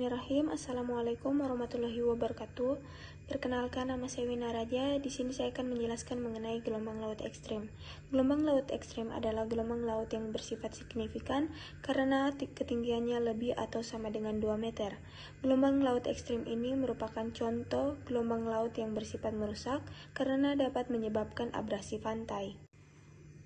Bismillahirrahmanirrahim. Assalamualaikum warahmatullahi wabarakatuh. Perkenalkan, nama saya Wina Raja. Di sini saya akan menjelaskan mengenai gelombang laut ekstrim. Gelombang laut ekstrim adalah gelombang laut yang bersifat signifikan karena ketinggiannya lebih atau sama dengan 2 meter. Gelombang laut ekstrim ini merupakan contoh gelombang laut yang bersifat merusak karena dapat menyebabkan abrasi pantai.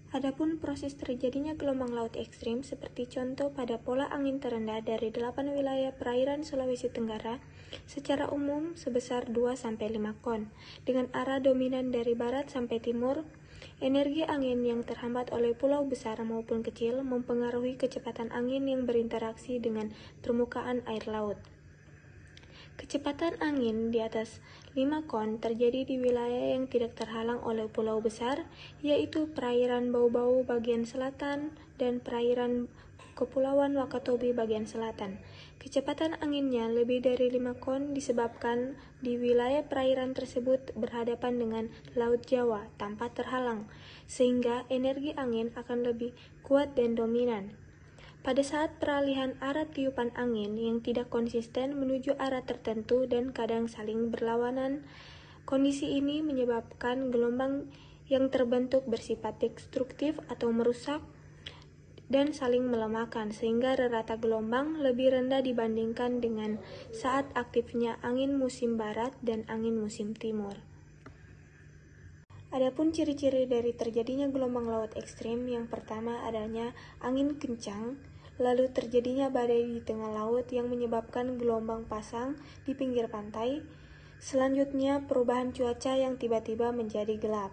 Adapun proses terjadinya gelombang laut ekstrim seperti contoh pada pola angin terendah dari 8 wilayah perairan Sulawesi Tenggara secara umum sebesar 2-5 kon dengan arah dominan dari barat sampai timur. Energi angin yang terhambat oleh pulau besar maupun kecil mempengaruhi kecepatan angin yang berinteraksi dengan permukaan air laut. Kecepatan angin di atas 5 kon terjadi di wilayah yang tidak terhalang oleh pulau besar, yaitu perairan Bau-Bau bagian selatan dan perairan Kepulauan Wakatobi bagian selatan. Kecepatan anginnya lebih dari 5 kon disebabkan di wilayah perairan tersebut berhadapan dengan Laut Jawa tanpa terhalang, sehingga energi angin akan lebih kuat dan dominan. Pada saat peralihan arah tiupan angin yang tidak konsisten menuju arah tertentu dan kadang saling berlawanan, kondisi ini menyebabkan gelombang yang terbentuk bersifat destruktif atau merusak dan saling melemahkan, sehingga rata gelombang lebih rendah dibandingkan dengan saat aktifnya angin musim barat dan angin musim timur. Adapun ciri-ciri dari terjadinya gelombang laut ekstrim, yang pertama adanya angin kencang, lalu terjadinya badai di tengah laut yang menyebabkan gelombang pasang di pinggir pantai. Selanjutnya perubahan cuaca yang tiba-tiba menjadi gelap.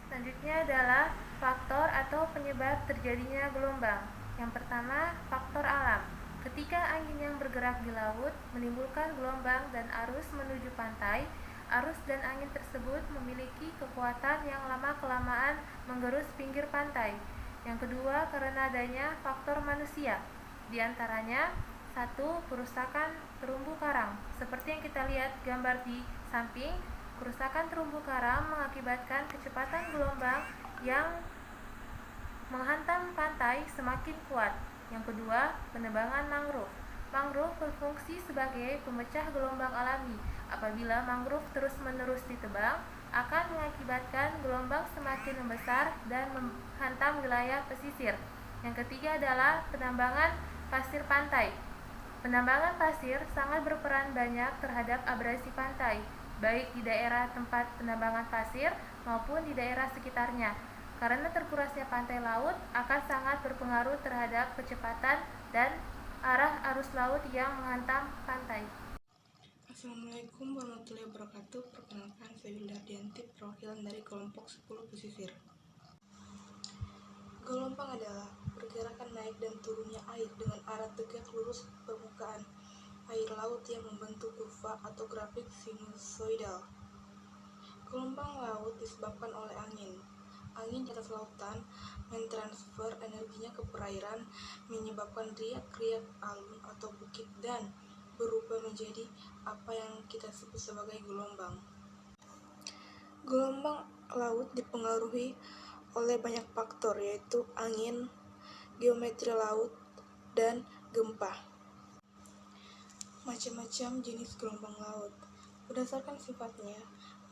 Selanjutnya adalah faktor atau penyebab terjadinya gelombang. Yang pertama, faktor alam. Ketika angin yang bergerak di laut menimbulkan gelombang dan arus menuju pantai, arus dan angin tersebut memiliki kekuatan yang lama-kelamaan menggerus pinggir pantai. Yang kedua, karena adanya faktor manusia. Di antaranya, 1. Kerusakan terumbu karang. Seperti yang kita lihat gambar di samping, kerusakan terumbu karang mengakibatkan kecepatan gelombang yang menghantam pantai semakin kuat. Yang kedua, penebangan mangrove. Mangrove berfungsi sebagai pemecah gelombang alami. Apabila mangrove terus-menerus ditebang, akan mengakibatkan gelombang semakin membesar dan menghantam wilayah pesisir. Yang ketiga adalah penambangan pasir pantai. Penambangan pasir sangat berperan banyak terhadap abrasi pantai, baik di daerah tempat penambangan pasir maupun di daerah sekitarnya. Karena terkurasnya pantai laut akan sangat berpengaruh terhadap kecepatan dan arah arus laut yang menghantam pantai. Assalamualaikum warahmatullahi wabarakatuh. Perkenalkan, saya Wilda Dianti, perwakilan dari kelompok 10 pesisir. Gelombang adalah pergerakan naik dan turunnya air dengan arah tegak lurus permukaan air laut yang membentuk kurva atau grafik sinusoidal. Gelombang laut disebabkan oleh angin. Angin di atas lautan mentransfer energinya ke perairan, menyebabkan riak-riak alun atau bukit dan berubah menjadi apa yang kita sebut sebagai gelombang. Gelombang laut dipengaruhi oleh banyak faktor, yaitu angin, geometri laut, dan gempa. Macam-macam jenis gelombang laut. Berdasarkan sifatnya,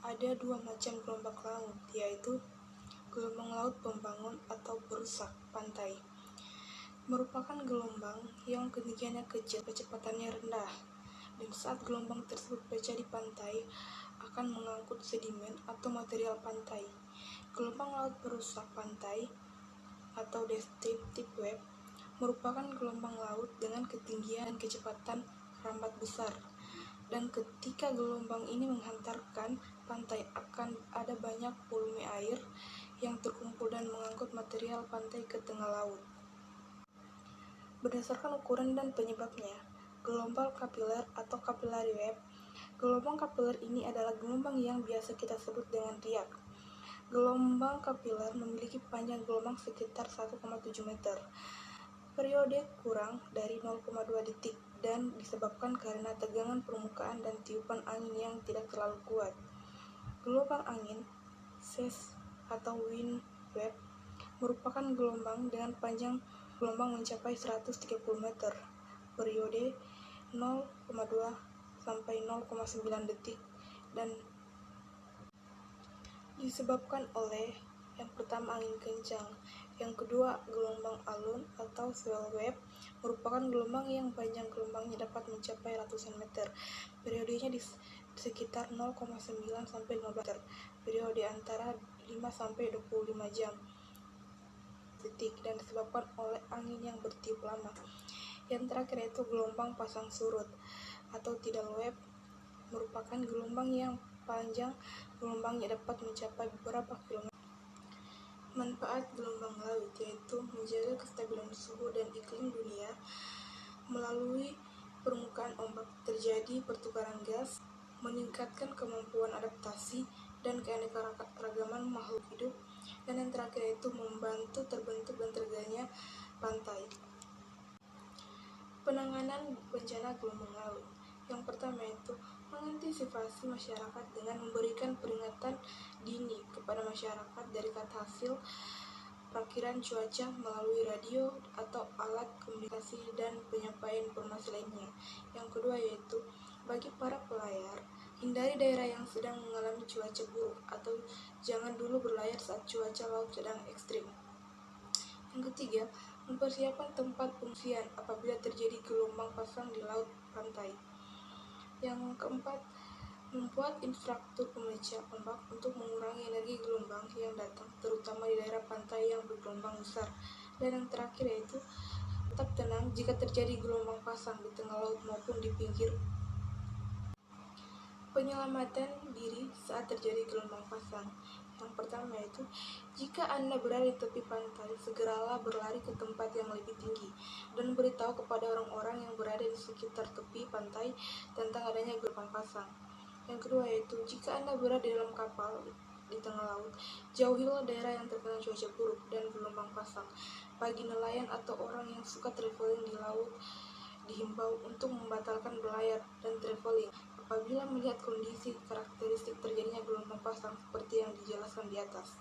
ada 2 macam gelombang laut, yaitu gelombang laut pembangun atau perusak pantai. Merupakan gelombang yang ketinggiannya kecil, kecepatannya rendah, dan saat gelombang tersebut pecah di pantai akan mengangkut sedimen atau material pantai. Gelombang laut perusak pantai atau destructive wave merupakan gelombang laut dengan ketinggian dan kecepatan rambat besar, dan ketika gelombang ini menghantarkan pantai akan ada banyak volume air yang terkumpul dan mengangkut material pantai ke tengah laut. Berdasarkan ukuran dan penyebabnya, gelombang kapiler atau capillary wave. Gelombang kapiler ini adalah gelombang yang biasa kita sebut dengan riak. Gelombang kapiler memiliki panjang gelombang sekitar 1,7 meter. Periode kurang dari 0,2 detik dan disebabkan karena tegangan permukaan dan tiupan angin yang tidak terlalu kuat. Gelombang angin, seas atau wind wave, merupakan gelombang dengan panjang gelombang mencapai 130 meter. Periode 0,2 sampai 0,9 detik dan disebabkan oleh yang pertama angin kencang, yang kedua gelombang alun atau swell wave merupakan gelombang yang panjang gelombangnya dapat mencapai ratusan meter. Periodenya di sekitar 0,9 sampai 15 meter. Periode antara 5 sampai 25 jam detik dan disebabkan oleh angin yang bertiup lama. Yang terakhir yaitu gelombang pasang surut atau tidal wave merupakan gelombang yang panjang gelombangnya dapat mencapai beberapa kilometer. Manfaat gelombang laut yaitu menjaga kestabilan suhu dan iklim dunia melalui permukaan ombak terjadi pertukaran gas, meningkatkan kemampuan adaptasi dan keanekaragaman makhluk hidup, dan yang terakhir yaitu membantu terbentuk dan terjadinya pantai. Penanganan bencana gelombang laut. Yang pertama yaitu mengantisipasi masyarakat dengan memberikan peringatan dini kepada masyarakat dari hasil perakiran cuaca melalui radio atau alat komunikasi dan penyampaian informasi lainnya. Yang kedua yaitu bagi para pelayar, hindari daerah yang sedang mengalami cuaca buruk atau jangan dulu berlayar saat cuaca laut sedang ekstrim. Yang ketiga, mempersiapkan tempat pengungsian apabila terjadi gelombang pasang di laut pantai. Yang keempat, membuat infrastruktur pemecah ombak untuk mengurangi energi gelombang yang datang, terutama di daerah pantai yang bergelombang besar. Dan yang terakhir yaitu tetap tenang jika terjadi gelombang pasang di tengah laut maupun di pinggir. Penyelamatan diri saat terjadi gelombang pasang. Yang pertama yaitu, jika Anda berada di tepi pantai, segeralah berlari ke tempat yang lebih tinggi dan beritahu kepada orang-orang yang berada di sekitar tepi pantai tentang adanya gelombang pasang. Yang kedua yaitu, jika Anda berada di dalam kapal di tengah laut, jauhilah daerah yang terkena cuaca buruk dan gelombang pasang. Bagi nelayan atau orang yang suka traveling di laut, dihimbau untuk membatalkan berlayar dan traveling apabila melihat kondisi karakteristik terjadinya gelombang pasang seperti yang dijelaskan di atas.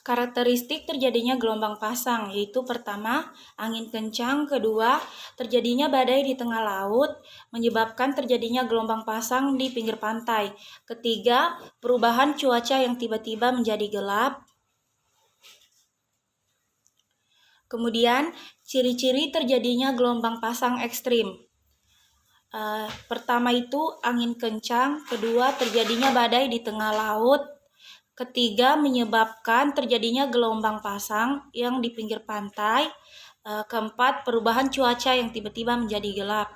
Karakteristik terjadinya gelombang pasang yaitu pertama, angin kencang, kedua, terjadinya badai di tengah laut menyebabkan terjadinya gelombang pasang di pinggir pantai. Ketiga, perubahan cuaca yang tiba-tiba menjadi gelap. Kemudian, ciri-ciri terjadinya gelombang pasang ekstrim. Pertama itu angin kencang, kedua terjadinya badai di tengah laut, ketiga menyebabkan terjadinya gelombang pasang yang di pinggir pantai, keempat perubahan cuaca yang tiba-tiba menjadi gelap.